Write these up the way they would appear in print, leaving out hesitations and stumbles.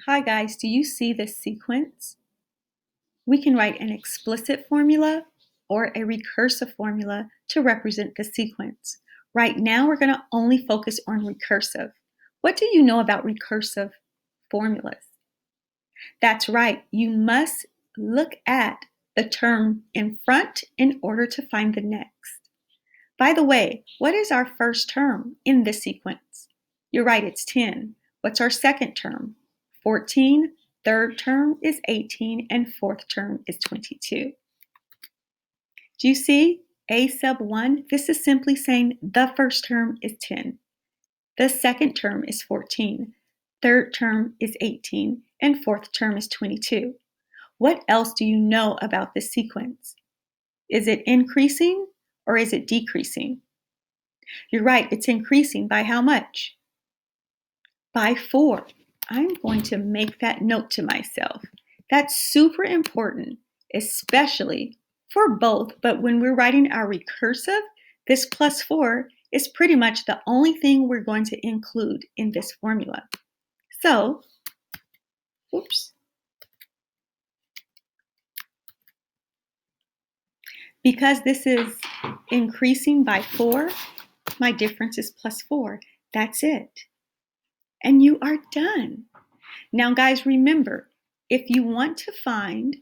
Hi guys, do you see this sequence? We can write an explicit formula or a recursive formula to represent the sequence. Right now, we're going to only focus on recursive. What do you know about recursive formulas? That's right, you must look at the term in front in order to find the next. By the way, what is our first term in this sequence? You're right, it's 10. What's our second term? 14. Third term is 18, and fourth term is 22. Do you see A sub 1? This is simply saying the first term is 10. The second term is 14. Third term is 18, and fourth term is 22. What else do you know about this sequence? Is it increasing or is it decreasing? You're right, it's increasing by how much? By 4. I'm going to make that note to myself. That's super important, especially for both, but when we're writing our recursive, this plus 4 is pretty much the only thing we're going to include in this formula. So, because this is increasing by 4, my difference is plus 4. That's it. And you are done. Now, guys, remember, if you want to find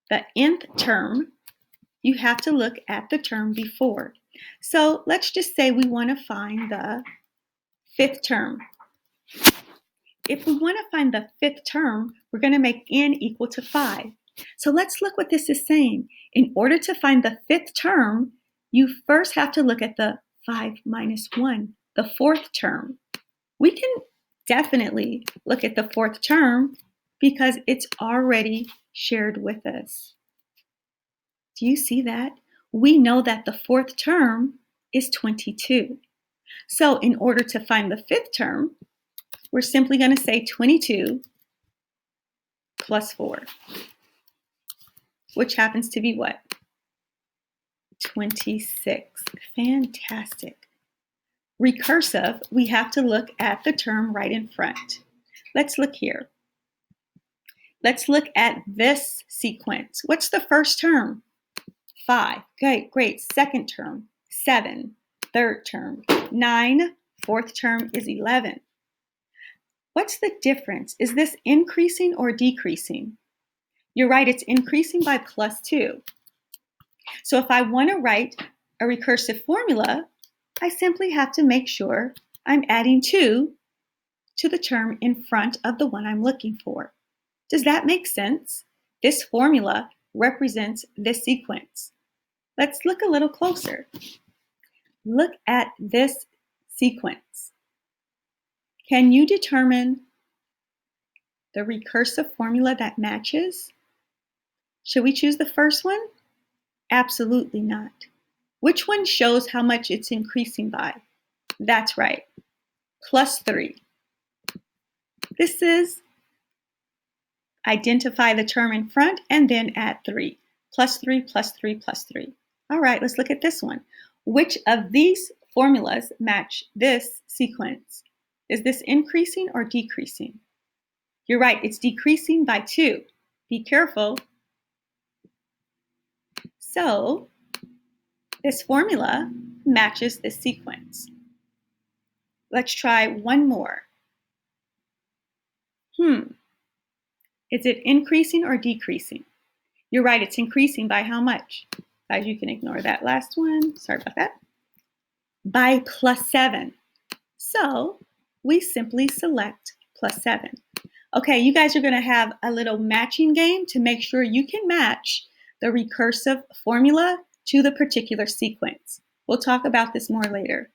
the nth term, you have to look at the term before. So let's just say we want to find the fifth term. If we want to find the fifth term, we're going to make n equal to 5. So let's look what this is saying. In order to find the fifth term, you first have to look at the 5 minus 1, the fourth term. We can definitely look at the fourth term because it's already shared with us. Do you see that? We know that the fourth term is 22. So in order to find the fifth term, we're simply going to say 22 plus 4, which happens to be what? 26. Fantastic. Recursive, we have to look at the term right in front. Let's look here. Let's look at this sequence. What's the first term? 5. Great. Second term, 7. Third term, 9. Fourth term is 11. What's the difference? Is this increasing or decreasing? You're right, it's increasing by plus 2. So if I want to write a recursive formula, I simply have to make sure I'm adding 2 to the term in front of the one I'm looking for. Does that make sense? This formula represents this sequence. Let's look a little closer. Look at this sequence. Can you determine the recursive formula that matches? Should we choose the first one? Absolutely not. Which one shows how much it's increasing by? That's right, plus 3. This is identify the term in front and then add 3. Plus 3, plus 3, plus 3. All right, let's look at this one. Which of these formulas match this sequence? Is this increasing or decreasing? You're right, it's decreasing by 2. Be careful. So, this formula matches this sequence. Let's try one more. Is it increasing or decreasing? You're right, it's increasing by how much? Guys, you can ignore that last one. Sorry about that. By plus 7. So we simply select plus 7. Okay, you guys are going to have a little matching game to make sure you can match the recursive formula to the particular sequence. We'll talk about this more later.